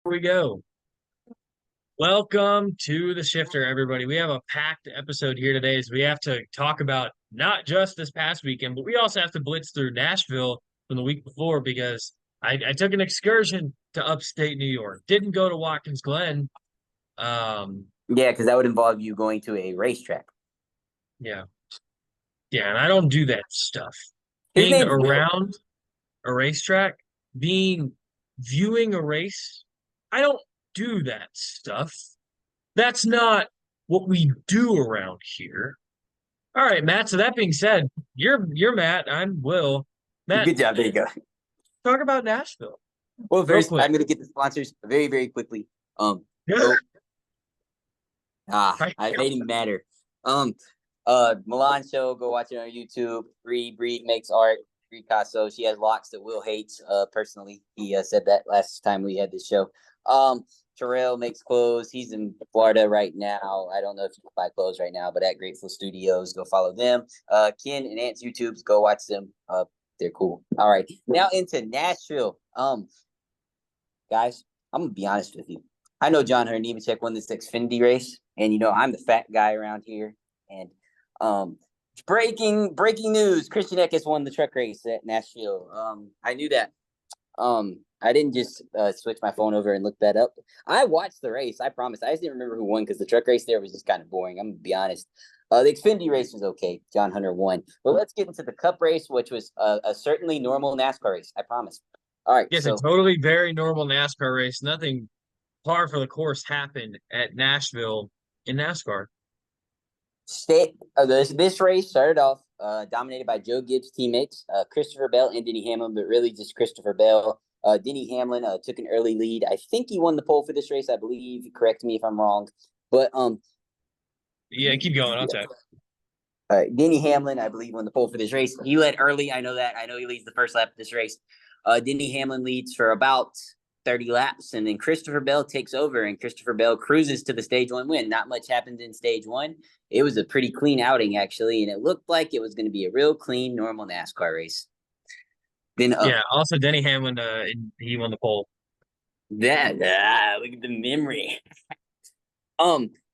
we go. Welcome to the Shifter, everybody. We have a packed episode here today as we have to talk about not just this past weekend, but we also have to blitz through Nashville from the week before because I took an excursion to upstate New York. Didn't go to Watkins Glen. Um, Yeah, because that would involve you going to a racetrack. yeah. Yeah, and I don't do that stuff. His Being name's Will. around a racetrack, viewing a race, I don't do that stuff. That's not what we do around here. All right, Matt. So that being said, you're Matt. I'm Will. Matt, Good job. There you go. talk about Nashville Well, real first, quick. I'm going to get the sponsors very, very quickly. Yeah. Oh, Right. I made him matter. Milan Show, go watch it on YouTube. Bree makes art. Bree Casso, she has locks that Will hates. Personally, he said that last time we had this show. Terrell makes clothes. He's in Florida right now. I don't know if you can buy clothes right now, but at Grateful Studios, go follow them. Ken and Ant's YouTubes, go watch them. They're cool. All right, now into Nashville. Guys, I'm gonna be honest with you. I know John Nemechek won this Xfinity race, and I'm the fat guy around here. And breaking news: Christian Eckes won the truck race at Nashville. I knew that. I didn't just switch my phone over and look that up. I watched the race. I promise. I just didn't remember who won because the truck race there was just kind of boring. I'm gonna be honest. The Xfinity race was okay. John Hunter won. But let's get into the Cup race, which was a certainly normal NASCAR race. I promise. All right. Yes, a So totally very normal NASCAR race. Nothing par for the course happened at Nashville in NASCAR. this race started off dominated by Joe Gibbs' teammates, Christopher Bell and Denny Hamlin, but really just Christopher Bell. Denny Hamlin took an early lead. I think he won the pole for this race, I believe. Correct me if I'm wrong. But Yeah, keep going. I'll check. Denny Hamlin, I believe, won the pole for this race. He led early. I know that. I know he leads the first lap of this race. Denny Hamlin leads for about 30 laps, and then Christopher Bell takes over, and Christopher Bell cruises to the stage one win. Not much happened in stage one. It was a pretty clean outing, actually, and it looked like it was going to be a real clean, normal NASCAR race. Then Yeah, also Denny Hamlin, he won the pole. look at the memory.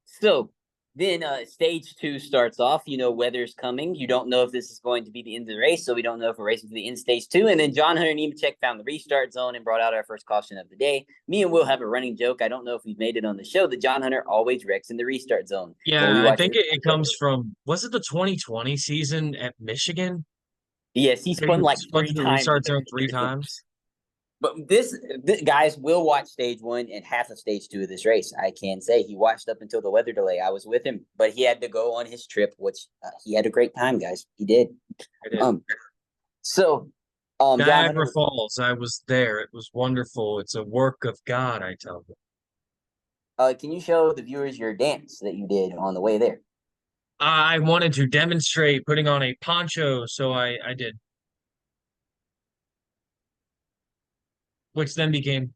So then stage two starts off. Weather's coming. You don't know if this is going to be the end of the race, so we don't know if we're racing to the end stage two. And then John Hunter Nemechek found the restart zone and brought out our first caution of the day. Me and Will have a running joke. I don't know if we've made it on the show that John Hunter always wrecks in the restart zone. Yeah, I think it comes from, was it the 2020 season at Michigan? Yes, he spun like Spun three through the times. restart zone 3 times. But this guys will watch stage one and half of stage two of this race. I can say he watched up until the weather delay. I was with him, but he had to go on his trip, which he had a great time, guys. He did. I did. So Niagara Falls, I was there. It was wonderful. It's a work of God, I tell you. Can you show the viewers your dance that you did on the way there? I wanted to demonstrate putting on a poncho, so I did. Which then became.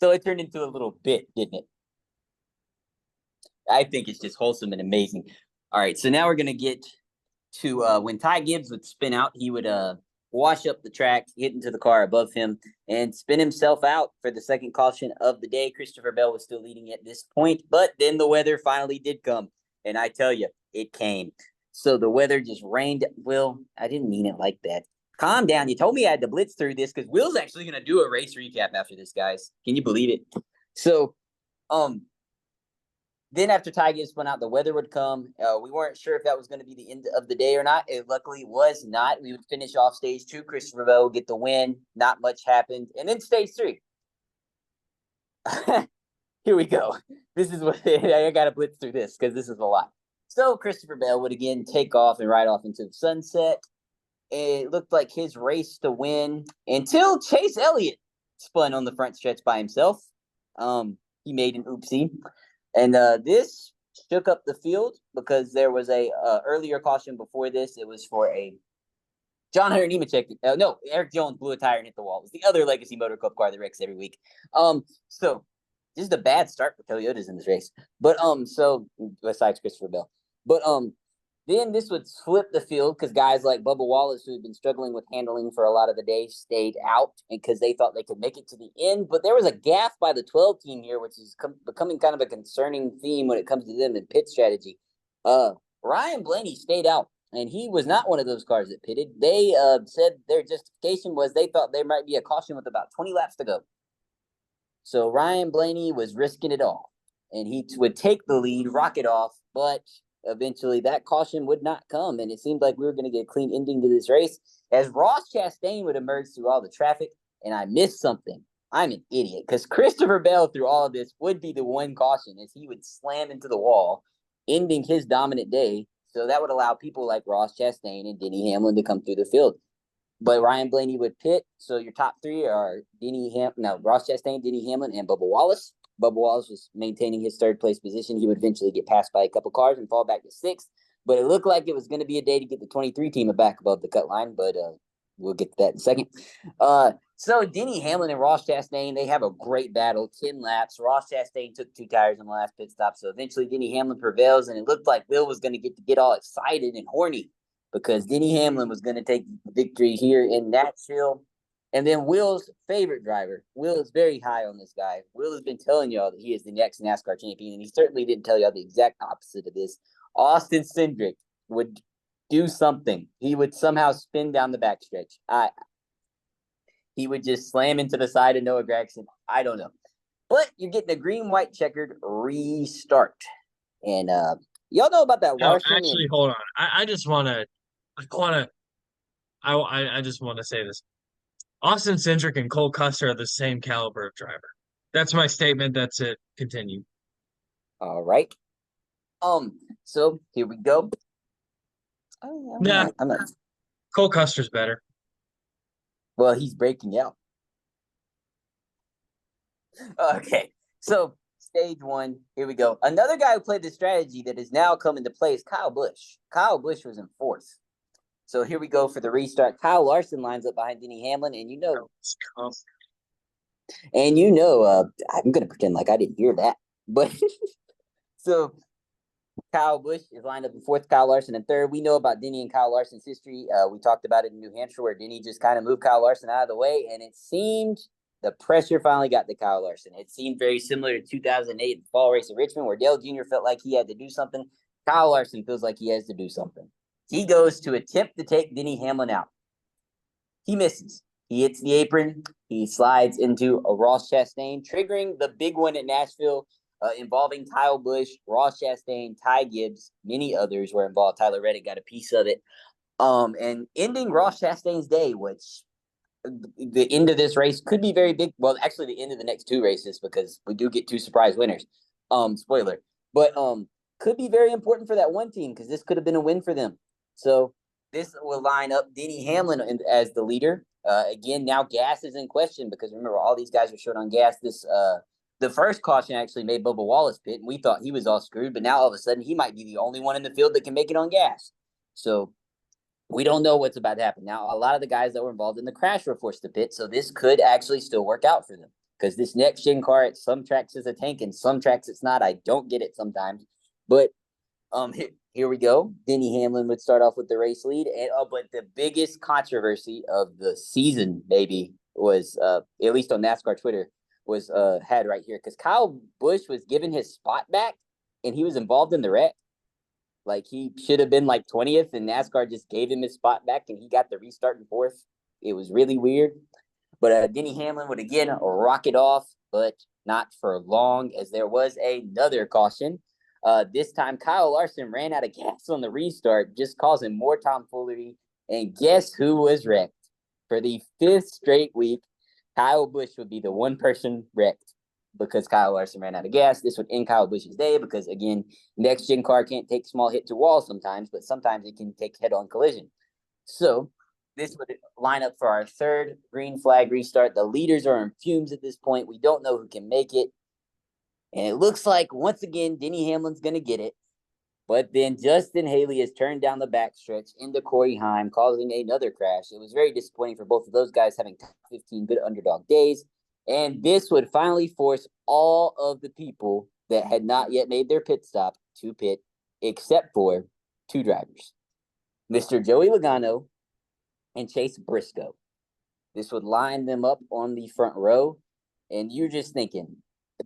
So it turned into a little bit, didn't it? I think it's just wholesome and amazing. All right, so now we're going to get to when Ty Gibbs would spin out, he would wash up the track, get into the car above him, and spin himself out for the second caution of the day. Christopher Bell was still leading at this point, but then the weather finally did come, and I tell you, it came. So the weather just rained. Will, I didn't mean it like that. Calm down. You told me I had to blitz through this because Will's actually going to do a race recap after this, guys. Can you believe it? So, then after Ty Gibbs spun out, the weather would come. We weren't sure if that was going to be the end of the day or not. It luckily was not. We would finish off stage two. Christopher Bell would get the win. Not much happened. And then stage three. Here we go. This is what I got to blitz through this because this is a lot. So Christopher Bell would again take off and ride off into the sunset. It looked like his race to win until Chase Elliott spun on the front stretch by himself. He made an oopsie. And this shook up the field because there was a earlier caution before this. It was for a John Hunter Nemechek. No, Eric Jones blew a tire and hit the wall. It was the other Legacy Motor Club car that wrecks every week. So this is a bad start for Toyotas in this race. But so besides Christopher Bell. But Then this would flip the field because guys like Bubba Wallace, who had been struggling with handling for a lot of the day, stayed out because they thought they could make it to the end. But there was a gaffe by the 12 team here, which is becoming kind of a concerning theme when it comes to them in pit strategy. Ryan Blaney stayed out, and he was not one of those cars that pitted. They said their justification was they thought there might be a caution with about 20 laps to go. So Ryan Blaney was risking it all, and he would take the lead, rock it off, but eventually that caution would not come, and it seemed like we were going to get a clean ending to this race as Ross Chastain would emerge through all the traffic, and I missed something. I'm an idiot because Christopher Bell through all of this would be the one caution as he would slam into the wall, ending his dominant day. So that would allow people like Ross Chastain and Denny Hamlin to come through the field. But Ryan Blaney would pit. So your top three are Ross Chastain, Denny Hamlin, and Bubba Wallace. Bubba Wallace was maintaining his third place position. He would eventually get passed by a couple cars and fall back to sixth. But it looked like it was going to be a day to get the 23 team back above the cut line. But we'll get to that in a second. So Denny Hamlin and Ross Chastain, they have a great battle, 10 laps. Ross Chastain took 2 tires on the last pit stop. So eventually Denny Hamlin prevails, and it looked like Will was going to get all excited and horny because Denny Hamlin was going to take victory here in Nashville. And then Will's favorite driver. Will is very high on this guy. Will has been telling y'all that he is the next NASCAR champion, and he certainly didn't tell y'all the exact opposite of this. Austin Cindric would do something. He would somehow spin down the backstretch. He would just slam into the side of Noah Gragson. I don't know. But you're getting a green-white checkered restart. And y'all know about that Larson. Actually, hold on. I just want to I just want to say this. Austin Cindric and Cole Custer are the same caliber of driver. That's my statement. That's it. Continue. All right. So here we go. I'm not. Cole Custer's better. Well, he's breaking out. Okay. So stage one. Here we go. Another guy who played the strategy that has now come into play is Kyle Busch. Kyle Busch was in fourth. So here we go for the restart. Kyle Larson lines up behind Denny Hamlin, and I'm gonna pretend like I didn't hear that. But so Kyle Busch is lined up in fourth, Kyle Larson in third. We know about Denny and Kyle Larson's history. We talked about it in New Hampshire where Denny just kind of moved Kyle Larson out of the way, and it seemed the pressure finally got to Kyle Larson. It seemed very similar to 2008 fall race at Richmond where Dale Jr. felt like he had to do something. Kyle Larson feels like he has to do something. He goes to attempt to take Denny Hamlin out. He misses. He hits the apron. He slides into a Ross Chastain, triggering the big one at Nashville involving Kyle Busch, Ross Chastain, Ty Gibbs, many others were involved. Tyler Reddick got a piece of it. And ending Ross Chastain's day, which the end of this race could be very big. Well, actually, the end of the next 2 races because we do get 2 surprise winners. Spoiler. But could be very important for that one team because this could have been a win for them. So this will line up Denny Hamlin as the leader. Again, now gas is in question because remember, all these guys are short on gas. The first caution actually made Bubba Wallace pit, and we thought he was all screwed. But now all of a sudden, he might be the only one in the field that can make it on gas. So we don't know what's about to happen. Now, a lot of the guys that were involved in the crash were forced to pit, so this could actually still work out for them because this next-gen car at some tracks is a tank and some tracks it's not. I don't get it sometimes. But here we go. Denny Hamlin would start off with the race lead. But the biggest controversy of the season, maybe, was, at least on NASCAR Twitter, was had right here. Because Kyle Busch was given his spot back, and he was involved in the wreck. Like, he should have been, 20th, and NASCAR just gave him his spot back, and he got the restart in fourth. It was really weird. But Denny Hamlin would, again, rock it off, but not for long, as there was another caution. This time, Kyle Larson ran out of gas on the restart, just causing more tomfoolery. And guess who was wrecked? For the 5th straight week, Kyle Busch would be the one person wrecked because Kyle Larson ran out of gas. This would end Kyle Busch's day because, again, next-gen car can't take small hit to wall sometimes, but sometimes it can take head-on collision. So this would line up for our 3rd green flag restart. The leaders are in fumes at this point. We don't know who can make it. And it looks like, once again, Denny Hamlin's going to get it. But then Justin Haley has turned down the backstretch into Corey Heim, causing another crash. It was very disappointing for both of those guys having top 15 good underdog days. And this would finally force all of the people that had not yet made their pit stop to pit, except for two drivers, Mr. Joey Logano and Chase Briscoe. This would line them up on the front row. And you're just thinking,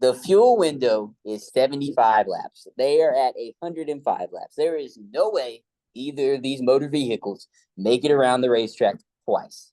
the fuel window is 75 laps. They are at 105 laps. There is no way either of these motor vehicles make it around the racetrack twice.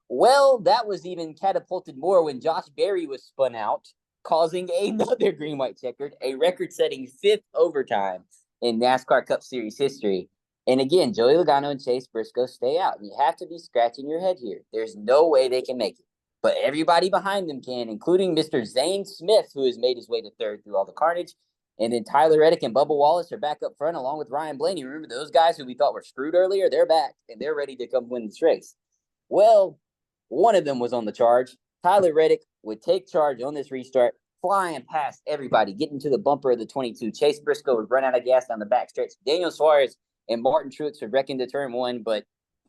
Well, that was even catapulted more when Josh Berry was spun out, causing another green-white checkered, a record-setting 5th overtime in NASCAR Cup Series history. And again, Joey Logano and Chase Briscoe stay out. And you have to be scratching your head here. There's no way they can make it. But everybody behind them can, including Mr. Zane Smith, who has made his way to third through all the carnage. And then Tyler Reddick and Bubba Wallace are back up front, along with Ryan Blaney. Remember those guys who we thought were screwed earlier? They're back, and they're ready to come win this race. Well, one of them was on the charge. Tyler Reddick would take charge on this restart, flying past everybody, getting to the bumper of the 22. Chase Briscoe would run out of gas down the backstretch. Daniel Suarez and Martin Truex would wreck into turn one, but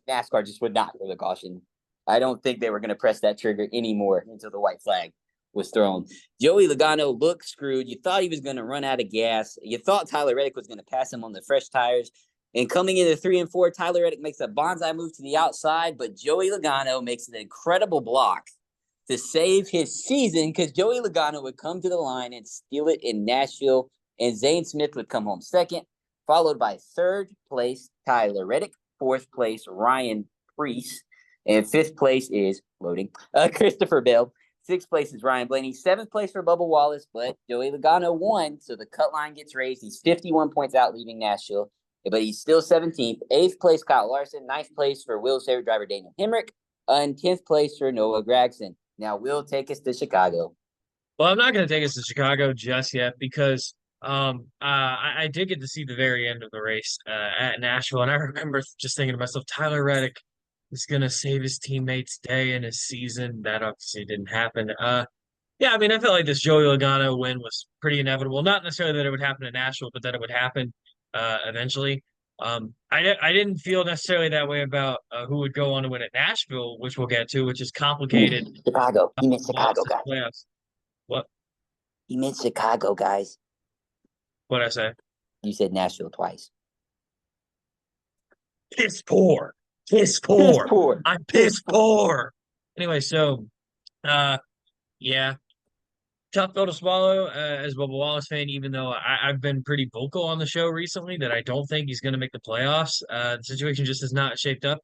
NASCAR just would not throw the caution. I don't think they were going to press that trigger anymore until the white flag was thrown. Joey Logano looked screwed. You thought he was going to run out of gas. You thought Tyler Reddick was going to pass him on the fresh tires. And coming into 3 and 4, Tyler Reddick makes a bonsai move to the outside, but Joey Logano makes an incredible block to save his season because Joey Logano would come to the line and steal it in Nashville, and Zane Smith would come home second, followed by third place Tyler Reddick, fourth place Ryan Preece, and fifth place is loading Christopher Bell. Sixth place is Ryan Blaney. Seventh place for Bubba Wallace, but Joey Logano won, so the cut line gets raised. He's 51 points out leaving Nashville, but he's still 17th. Eighth place, Kyle Larson. Ninth place for Will's favorite driver, Daniel Hemrick. And 10th place for Noah Gragson. Now, Will, take us to Chicago. Well, I'm not going to take us to Chicago just yet because I did get to see the very end of the race at Nashville, and I remember just thinking to myself, Tyler Reddick is going to save his teammates' day and his season. That obviously didn't happen. Yeah, I mean, I felt like this Joey Logano win was pretty inevitable. Not necessarily that it would happen in Nashville, but that it would happen eventually. I didn't feel necessarily that way about who would go on to win at Nashville, which we'll get to, which is complicated. Chicago. He meant Chicago, guys. Playoffs. What? He meant Chicago, guys. What'd I say? You said Nashville twice. Piss poor. Piss poor. Piss poor. I'm piss poor. Anyway, so yeah. Tough pill to swallow as a Bubba Wallace fan, even though I've been pretty vocal on the show recently that I don't think he's going to make the playoffs. The situation just has not shaped up.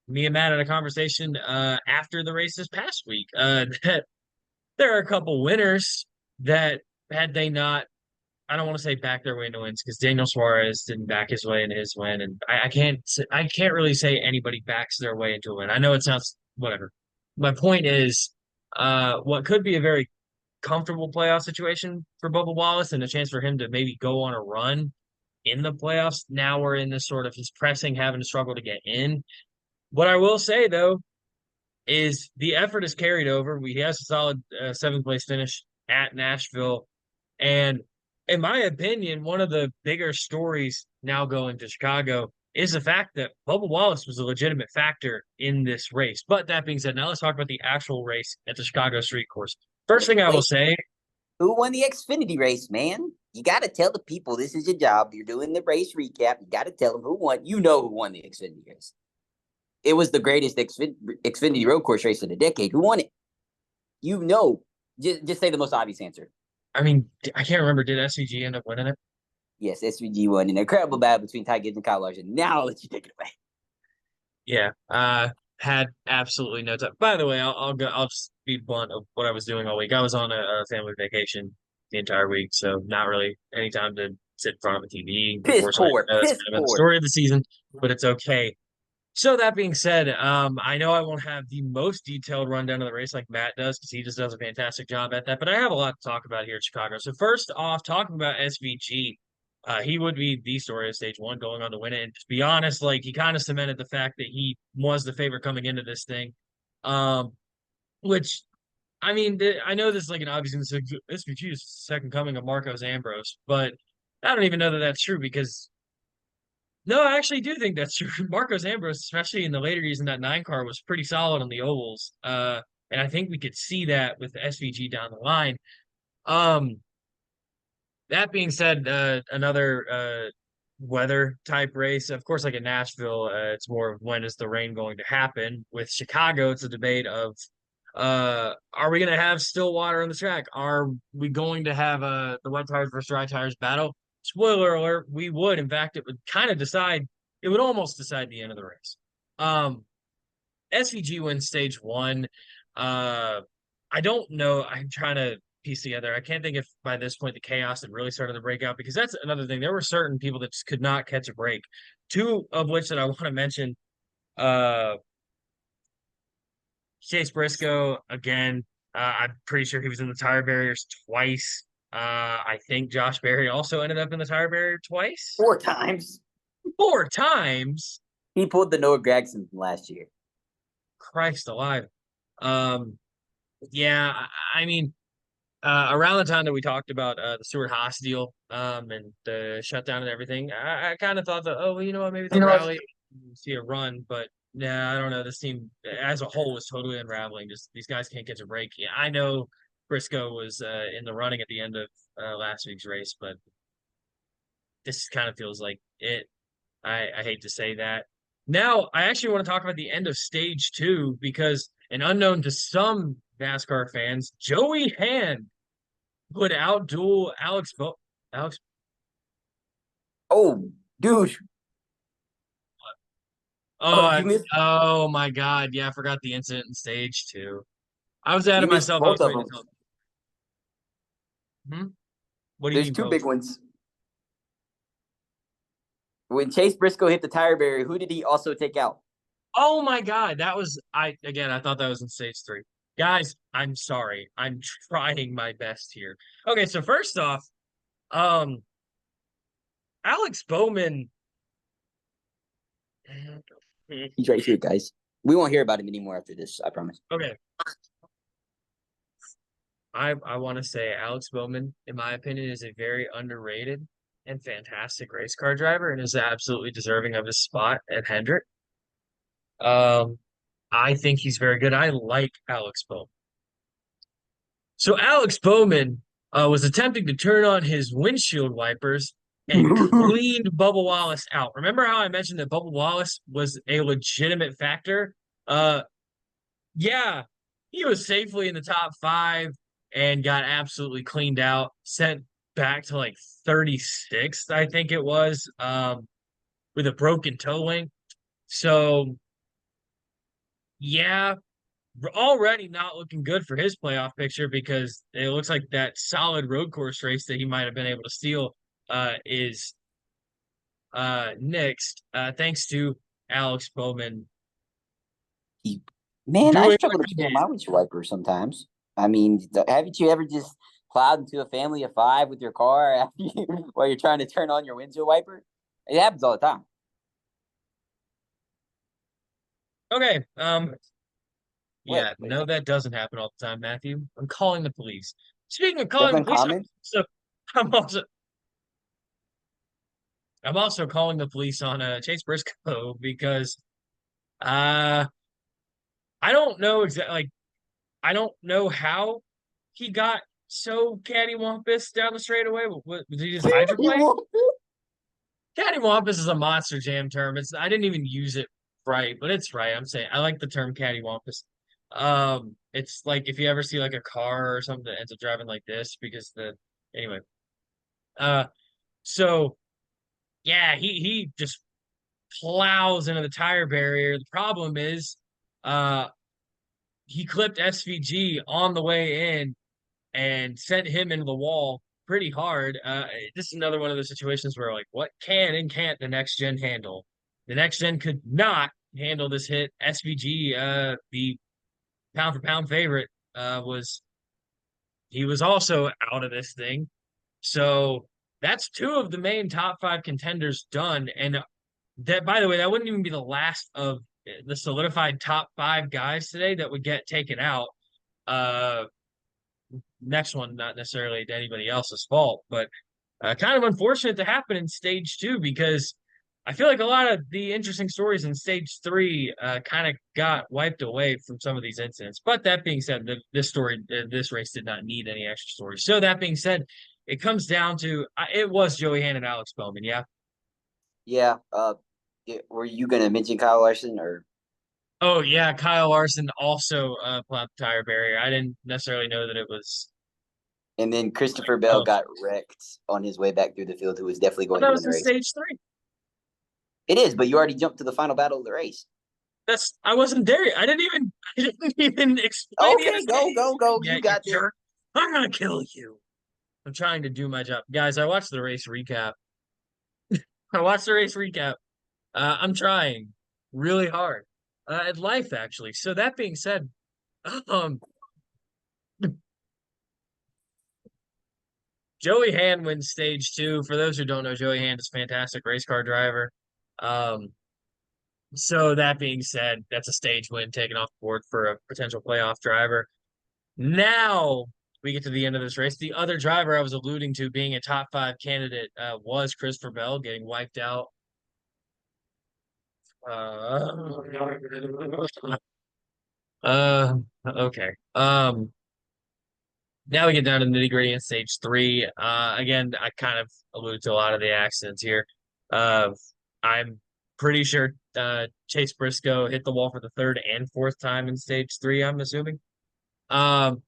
Me and Matt had a conversation after the race this past week that there are a couple winners that had they not, I don't want to say back their way into wins because Daniel Suarez didn't back his way into his win, and I can't really say anybody backs their way into a win. I know it sounds whatever. My point is, what could be a very comfortable playoff situation for Bubba Wallace and a chance for him to maybe go on a run in the playoffs. Now we're in this sort of he's pressing, having to struggle to get in. What I will say though is the effort is carried over. He has a solid 7th place finish at Nashville, and in my opinion, one of the bigger stories now going to Chicago is the fact that Bubba Wallace was a legitimate factor in this race. But that being said, now let's talk about the actual race at the Chicago Street Course. First thing I will say. Who won the Xfinity race, man? You got to tell the people this is your job. You're doing the race recap. You got to tell them who won. You know who won the Xfinity race. It was the greatest Xfinity road course race of the decade. Who won it? You know. Just say the most obvious answer. I mean, I can't remember. Did SVG end up winning it? Yes, SVG won. An incredible battle between Ty Gibbs and Kyle Larson. Now I'll let you take it away. Yeah. Had absolutely no time. By the way, I'll just be blunt of what I was doing all week. I was on a family vacation the entire week, so not really any time to sit in front of a TV. Piss poor. That's kind of the story of the season, but it's okay. So that being said, I know I won't have the most detailed rundown of the race like Matt does because he just does a fantastic job at that. But I have a lot to talk about here at Chicago. So first off, talking about SVG, he would be the story of stage one going on to win it. And to be honest, like he kind of cemented the fact that he was the favorite coming into this thing. Which, I mean, I know this is like an obvious SVG is second coming of Marcos Ambrose, but I don't even know that that's true because no, I actually do think that's true. Marcos Ambrose, especially in the later years in that 9 car, was pretty solid on the ovals. And I think we could see that with SVG down the line. That being said, another weather type race. Of course, like in Nashville, it's more of when is the rain going to happen. With Chicago, it's a debate of are we going to have still water on the track? Are we going to have the wet tires versus dry tires battle? Spoiler alert, we would. In fact, it would kind of decide, it would almost decide the end of the race. SVG wins stage one. I don't know. I'm trying to piece together. I can't think if by this point the chaos had really started to break out because that's another thing. There were certain people that just could not catch a break. Two of which that I want to mention. Uh, Chase Briscoe again. I'm pretty sure he was in the tire barriers twice. I think Josh Berry also ended up in the tire barrier twice, 4 times. four times. He pulled the Noah Gragson from last year. Christ alive. Um, yeah, I mean, around the time that we talked about the Stuart Haas deal and the shutdown and everything, I kind of thought that, oh, well, you know what, maybe they'll You know what? rally and see a run. But nah, I don't know. This team as a whole was totally unraveling. Just these guys can't catch a break. Yeah, I know Briscoe was in the running at the end of last week's race, but this kind of feels like it. I hate to say that. Now, I actually want to talk about the end of stage two because an unknown to some NASCAR fans, Joey Hand would outduel Alex. Oh, dude. Oh, Oh, you missed. oh my God! Yeah, I forgot the incident in stage two. I was out You of missed myself. I both was of waiting them. to tell. Hmm? What do you There's mean two both? big ones. When Chase Briscoe hit the tire barrier, who did he also take out? Oh my God, that was I again. I thought that was in stage three. Guys, I'm sorry. I'm trying my best here. Okay, so first off, um, Alex Bowman. He's right here, guys. We won't hear about him anymore after this. I promise. Okay, I want to say Alex Bowman, in my opinion, is a very underrated and fantastic race car driver and is absolutely deserving of his spot at Hendrick. Um, I think he's very good. I like Alex Bowman. So Alex Bowman was attempting to turn on his windshield wipers and cleaned Bubba Wallace out. Remember how I mentioned that Bubba Wallace was a legitimate factor? Uh, yeah, he was safely in the top five and got absolutely cleaned out, sent back to like 36th, I think it was, with a broken toe link. So, yeah, already not looking good for his playoff picture because it looks like that solid road course race that he might have been able to steal is next, thanks to Alex Bowman Man, I doing struggle what to he clean did. my windshield wiper sometimes. I mean, haven't you ever just plowed into a family of five with your car after while you're trying to turn on your windshield wiper? It happens all the time. Okay, What? yeah, no, that doesn't happen all the time, Matthew. I'm calling the police. Speaking of That's calling the police, uncommon. I'm also I'm also calling the police on Chase Briscoe because uh I don't know exactly like I don't know how he got so cattywampus down the straightaway. Did he just hydroplane? Cattywampus is a monster jam term. It's I didn't even use it right, but it's right. I'm saying I like the term cattywampus. It's like if you ever see like a car or something that ends up driving like this because the anyway. Uh, so yeah, he just plows into the tire barrier. The problem is, uh, he clipped SVG on the way in and sent him into the wall pretty hard. This is another one of those situations where like, what can and can't the next gen handle? The next gen could not handle this hit. SVG, the pound for pound favorite, was he was also out of this thing. So that's two of the main top five contenders done. And that, by the way, that wouldn't even be the last of the solidified top five guys today that would get taken out. Uh, Next one, not necessarily to anybody else's fault, but kind of unfortunate to happen in stage two because I feel like a lot of the interesting stories in stage three kind of got wiped away from some of these incidents. But that being said, this race did not need any extra stories. So that being said, it comes down to it was Joey Hand and Alex Bowman, yeah. Yeah. Were you gonna mention Kyle Larson or? Oh yeah, Kyle Larson also plowed the tire barrier. I didn't necessarily know that it was. And then Christopher Bell Oh, got wrecked on his way back through the field, who was definitely but going that to win was the in race. stage three. It is, but you already jumped to the final battle of the race. I wasn't there. I didn't even I didn't even explain the Okay, escape go, go, go. You yet, you got this. jerk. I'm gonna kill you. I'm trying to do my job. Guys, I watched the race recap. I watched the race recap. I'm trying really hard. At life actually. So that being said, um Joey Hand wins stage two. For those who don't know, Joey Hand is a fantastic race car driver. Um, so that being said, that's a stage win taken off the board for a potential playoff driver. Now we get to the end of this race. The other driver I was alluding to being a top five candidate was Christopher Bell getting wiped out. Uh, okay. Now we get down to the nitty gritty in stage three. Again, I kind of alluded to a lot of the accidents here. Uh, I'm pretty sure Chase Briscoe hit the wall for the third and fourth time in stage three, I'm assuming. Um,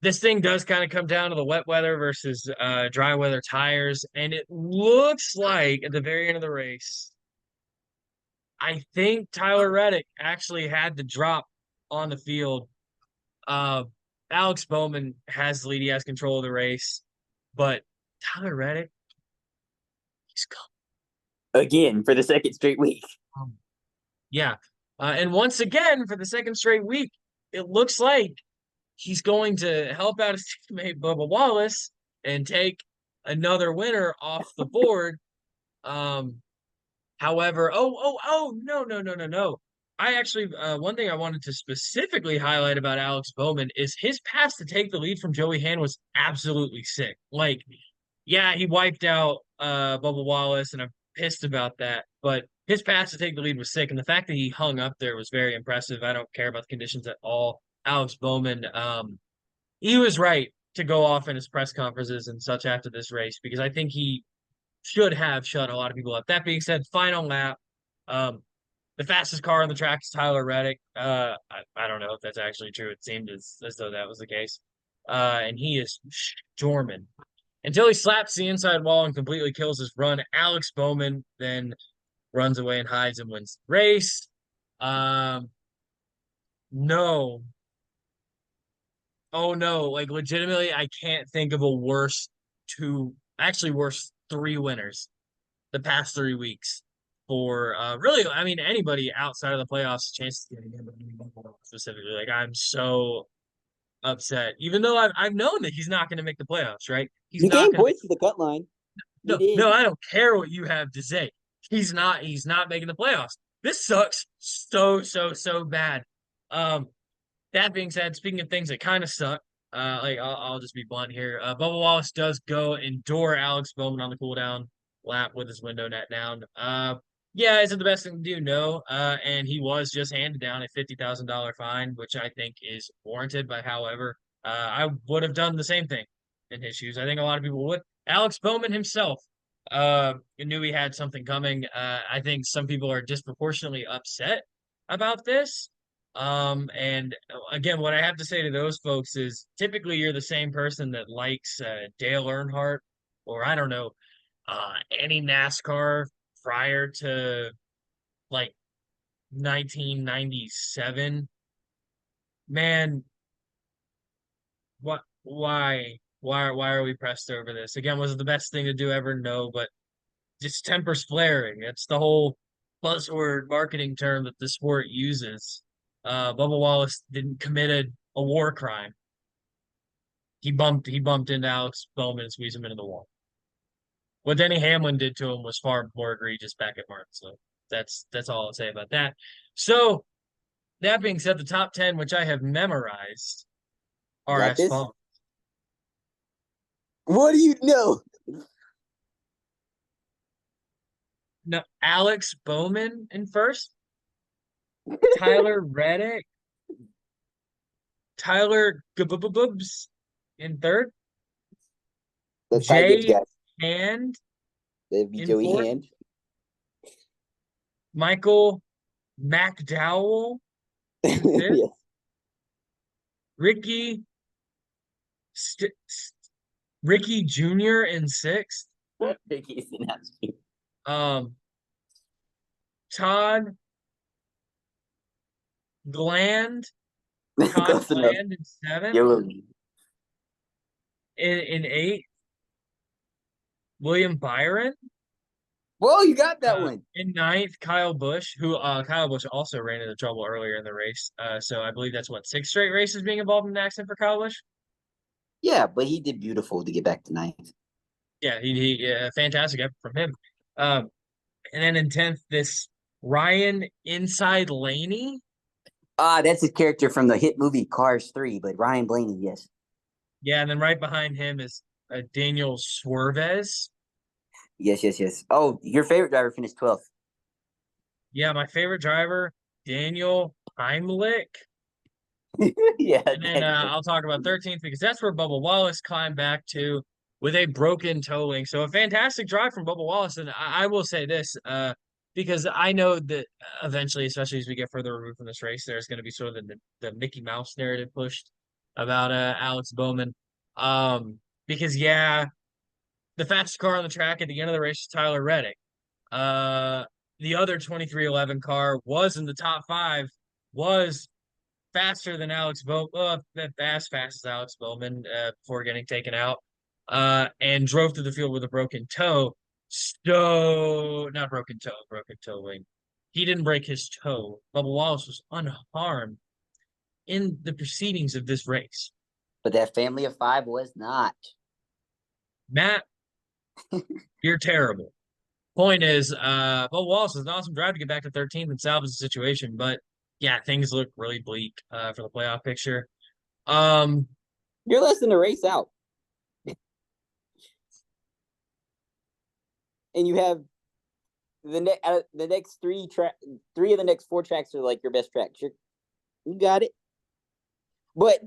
this thing does kind of come down to the wet weather versus dry weather tires, and it looks like at the very end of the race, I think Tyler Reddick actually had the drop on the field. Uh, Alex Bowman has the lead. He has control of the race, but Tyler Reddick, he's Again for the second straight week. come. Yeah. And once again, for the second straight week, it looks like he's going to help out his teammate Bubba Wallace and take another winner off the board. Um, However, no, no, no, no, no. I actually, one thing I wanted to specifically highlight about Alex Bowman is his pass to take the lead from Joey Hand was absolutely sick. Like, yeah, he wiped out Bubba Wallace, and I'm pissed about that. But his pass to take the lead was sick, and the fact that he hung up there was very impressive. I don't care about the conditions at all. Alex Bowman, he was right to go off in his press conferences and such after this race because I think he should have shut a lot of people up. That being said, final lap. Um, the fastest car on the track is Tyler Reddick. I don't know if that's actually true. It seemed as though that was the case. And he is storming until he slaps the inside wall and completely kills his run. Alex Bowman then runs away and hides and wins the race. Um, no. Oh no, like legitimately, I can't think of a worse actually worse three winners the past 3 weeks for really, I mean, anybody outside of the playoffs, chances of getting him specifically. Like, I'm so upset, even though I've known that he's not going to make the playoffs, right? He's You not gained going to make. points to the cut line. You No, did. no, I don't care what you have to say. He's not making the playoffs. This sucks so bad. Um, that being said, speaking of things that kind of suck, like I'll just be blunt here. Bubba Wallace does go endure Alex Bowman on the cooldown lap with his window net down. Yeah, is it the best thing to do? No. And he was just handed down a $50,000 fine, which I think is warranted. But however, I would have done the same thing in his shoes. I think a lot of people would. Alex Bowman himself knew he had something coming. I think some people are disproportionately upset about this. And again, what I have to say to those folks is typically you're the same person that likes Dale Earnhardt or I don't know, any NASCAR prior to like 1997. Man, why are we pressed over this? Again, was it the best thing to do ever? No, but just tempers flaring. It's the whole buzzword marketing term that the sport uses. Bubba Wallace didn't committed a war crime. He bumped into Alex Bowman and squeezed him into the wall. What Denny Hamlin did to him was far more egregious back at Martin. So that's all I'll say about that. So that being said, the top 10, which I have memorized, You are got as this. follows. What do you know? No, Alex Bowman in first, Tyler Reddick, Tyler Gubbs in third, That's five games, Jay guys. Hand That'd be in Joey fourth, Hand. Michael McDowell in fifth. Yes. Ricky Ricky Jr. in sixth. Ricky's in Nashville. Um, Todd Gland, Todd Close enough. Gland in seventh. You're In eighth, William Byron. Whoa, you got that one. In ninth, Kyle Busch, who Kyle Busch also ran into trouble earlier in the race. So I believe that's what, six straight races being involved in an accident for Kyle Busch. Yeah, but he did beautiful to get back to ninth. Yeah, he fantastic effort from him. Um, and then in tenth, this Ryan Inside Laney. That's his character from the hit movie Cars 3, but Ryan Blaney, yes. Yeah, and then right behind him is Daniel Suarez. Yes. Oh, your favorite driver finished 12th. Yeah, my favorite driver, Daniel Heimlich. Yeah. And then I'll talk about 13th because that's where Bubba Wallace climbed back to with a broken toe link. So a fantastic drive from Bubba Wallace. And I will say this, because I know that eventually, especially as we get further removed from this race, there's going to be sort of the Mickey Mouse narrative pushed about Alex Bowman. Because yeah, the fastest car on the track at the end of the race is Tyler Reddick. Uh, the other 2311 car was in the top five, was faster than Alex Bowman, as fast as Alex Bowman before getting taken out, and drove through the field with a broken toe. So, not broken toe wing. He didn't break his toe. Bubba Wallace was unharmed in the proceedings of this race. But that family of five was not. Matt, you're terrible. Point is, Bubba Wallace is an awesome drive to get back to 13th and salvage the situation, but yeah, things look really bleak for the playoff picture. You're less than a race out. And you have the next three of the next four tracks are like your best tracks. You got it. But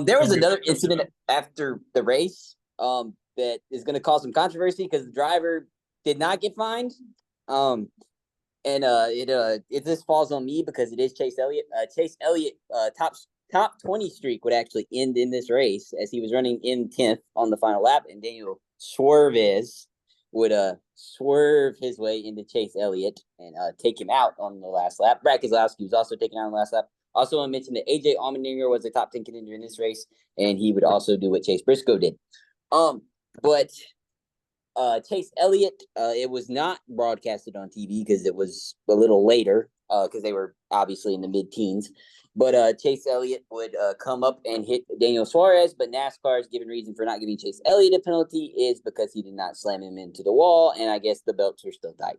there was another incident after the race that is going to cause some controversy because the driver did not get fined. It just falls on me because it is Chase Elliott. Chase Elliott top 20 streak would actually end in this race as he was running in 10th on the final lap, and Daniel Suarez would swerve his way into Chase Elliott and take him out on the last lap. Brad Keselowski was also taken out on the last lap. Also, I want to mention that AJ Allmendinger was a top 10 contender in this race, and he would also do what Chase Briscoe did. But Chase Elliott, it was not broadcasted on TV because it was a little later because they were obviously in the mid-teens. But Chase Elliott would come up and hit Daniel Suarez, but NASCAR's given reason for not giving Chase Elliott a penalty is because he did not slam him into the wall, and I guess the belts are still tight.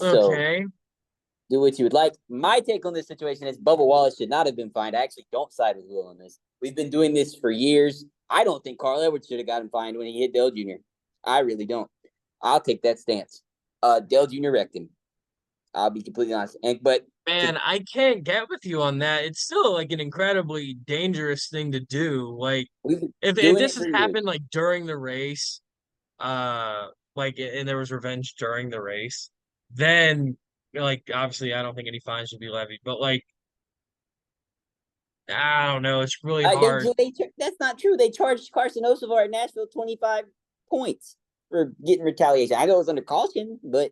Okay. So, do what you would like. My take on this situation is Bubba Wallace should not have been fined. I actually don't side with Will on this. We've been doing this for years. I don't think Carl Edwards should have gotten fined when he hit Dale Jr. I really don't. I'll take that stance. Dale Jr. wrecked him. I'll be completely honest. But man, I can't get with you on that. It's still like an incredibly dangerous thing to do. Like if this has happened like during the race, like and there was revenge during the race, then like obviously I don't think any fines should be levied. But like I don't know, it's really hard. That's not true. They charged Carson Osevar at Nashville 25 points for getting retaliation. I know it was under caution, but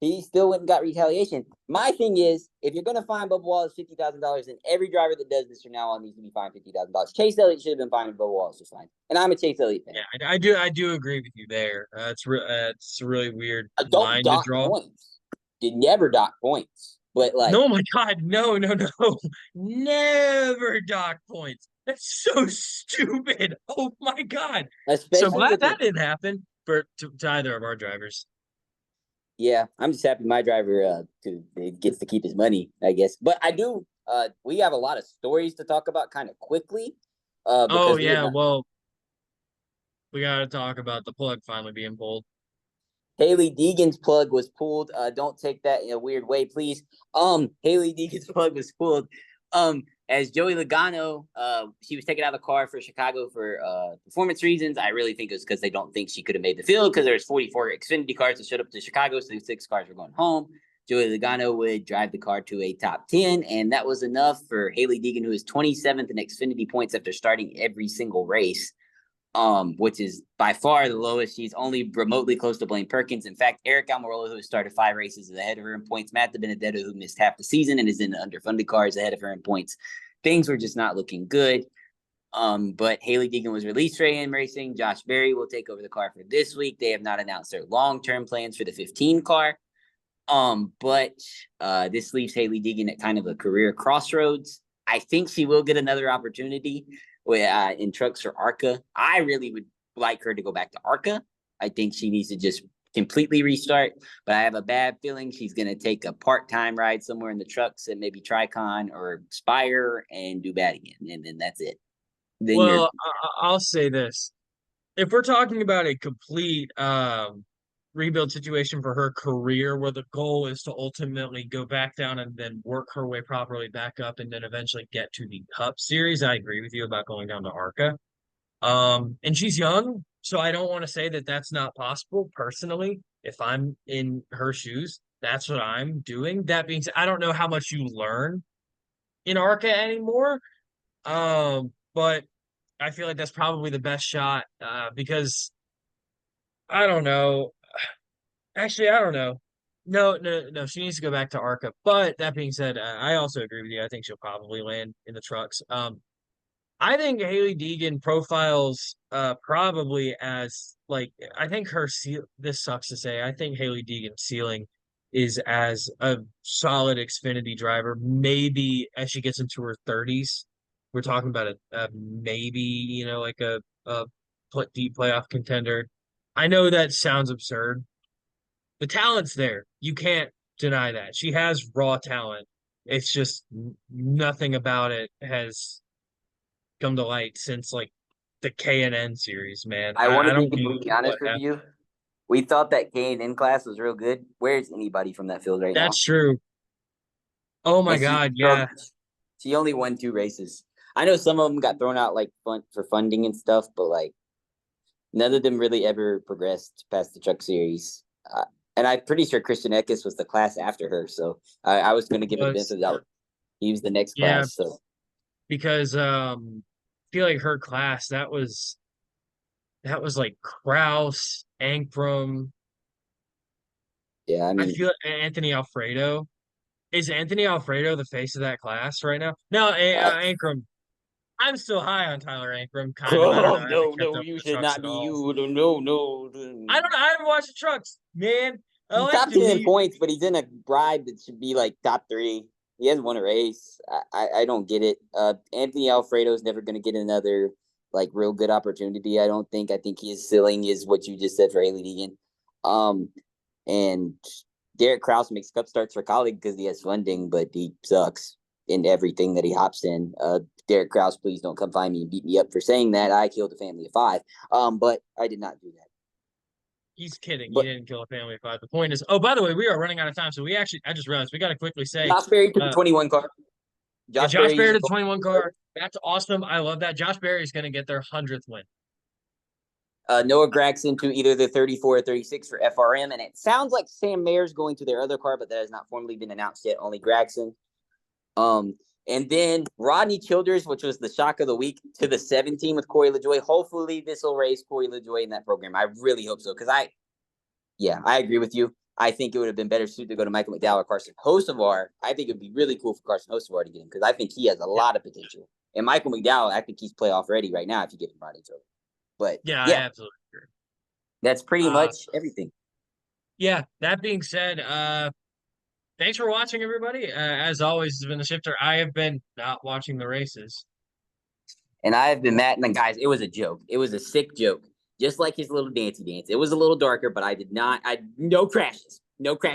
he still went and got retaliation. My thing is, if you're going to fine Bubba Wallace $50,000, then every driver that does this from now on needs to be fined $50,000. Chase Elliott should have been fined, Bubba Wallace was fine, and I'm a Chase Elliott fan. Yeah, I do agree with you there. It's a really weird line to draw. Points. Did never dock points, but like, no, my God, no, never dock points. That's so stupid. Oh my God. So glad that didn't happen to either of our drivers. Yeah, I'm just happy my driver gets to keep his money, I guess. But I do. We have a lot of stories to talk about kind of quickly. Oh yeah, well, we got to talk about the plug finally being pulled. Hailie Deegan's plug was pulled. Don't take that in a weird way, please. Hailie Deegan's plug was pulled. as Joey Logano, she was taken out of the car for Chicago for performance reasons. I really think it was because they don't think she could have made the field because there's 44 Xfinity cars that showed up to Chicago, so 6 cars were going home. Joey Logano would drive the car to a top 10, and that was enough for Hailie Deegan, who is 27th in Xfinity points after starting every single race, which is by far the lowest. She's only remotely close to Blaine Perkins. In fact, Eric Almirola, who has started 5 races, is ahead of her in points. Matt DiBenedetto, who missed half the season and is in the underfunded car, is ahead of her in points. Things were just not looking good. But Hailie Deegan was released for AM Racing. Josh Berry will take over the car for this week. They have not announced their long-term plans for the 15 car. But this leaves Hailie Deegan at kind of a career crossroads. I think she will get another opportunity in trucks for ARCA. I really would like her to go back to ARCA. I think she needs to just completely restart, but I have a bad feeling she's going to take a part-time ride somewhere in the trucks and maybe Tricon or Spire and do bad again. And then that's it. Then Well, I'll say this. If we're talking about a complete rebuild situation for her career where the goal is to ultimately go back down and then work her way properly back up and then eventually get to the Cup Series, I agree with you about going down to ARCA. And she's young, so I don't want to say that that's not possible. Personally, if I'm in her shoes, that's what I'm doing. That being said, I don't know how much you learn in ARCA anymore. But I feel like that's probably the best shot because I don't know. Actually, I don't know. No, no, no. She needs to go back to ARCA. But that being said, I also agree with you. I think she'll probably land in the trucks. I think Hailie Deegan profiles probably as like I think her this sucks to say. I think Hailie Deegan's ceiling is as a solid Xfinity driver, maybe as she gets into her 30s. We're talking about a maybe, like a deep playoff contender. I know that sounds absurd. The talent's there. You can't deny that. She has raw talent. It's just nothing about it has come to light since like the K&N series, man. I want I to be don't know completely what honest with happened. you. We thought that K&N class was real good. Where's anybody from that field right now? That's true. Oh my And God, yeah. she only won 2 races. I know some of them got thrown out like for funding and stuff, but like none of them really ever progressed past the truck series. And I'm pretty sure Christian Eckes was the class after her, so I was going to give it the benefit of the doubt. He was the next Yeah, class, so because I feel like her class that was like Kraus, Ankrum. yeah. I I mean, feel Anthony Alfredo. Is Anthony Alfredo the face of that class right now? No, uh, Ankrum. I'm still high on Tyler Ankrum, kind of. I don't know. oh I haven't no, kept no, up with you the should trucks not at be all. you. No, no. I don't know. I haven't watched the trucks, man. I He's like top to 10 in be. points, but he's in a ride that should be like top 3. He hasn't won a race. I don't get it. Anthony Alfredo's never going to get another like real good opportunity. I don't think. I think his ceiling is what you just said for Hailie Deegan. And Derek Kraus makes cup starts for Colleague because he has funding, but he sucks in everything that he hops in. Derek Kraus, please don't come find me and beat me up for saying that. I killed a family of 5. But I did not do that. He's kidding. He But didn't kill a family of 5. The point is, oh, by the way, we are running out of time. So I just realized we got to quickly say, Josh Berry to the uh, 21 car. yeah, Josh Josh Berry Barrett is at 21 car. That's awesome. I love that. Josh Berry is going to get their 100th win. Noah Gragson to either the 34 or 36 for FRM. And it sounds like Sam Mayer's going to their other car, but that has not formally been announced yet. Only Gragson. And then Rodney Childers, which was the shock of the week, to the 17 with Corey LaJoie. Hopefully this will raise Corey LaJoie in that program. I really hope so. Because I agree with you. I think it would have been better suited to go to Michael McDowell or Carson Hocevar. I think it would be really cool for Carson Hocevar to get him because I think he has a lot of potential. And Michael McDowell, I think he's playoff ready right now if you give him Rodney Childers. But Yeah, I yeah, absolutely agree. that's pretty Uh, much everything. yeah, that being said, thanks for watching, everybody. As always, it's been the Shifter. I have been not watching the races. And I have been Matt, and guys, it was a joke. It was a sick joke. Just like his little dancey dance. It was a little darker, but I no crashes. No crashes.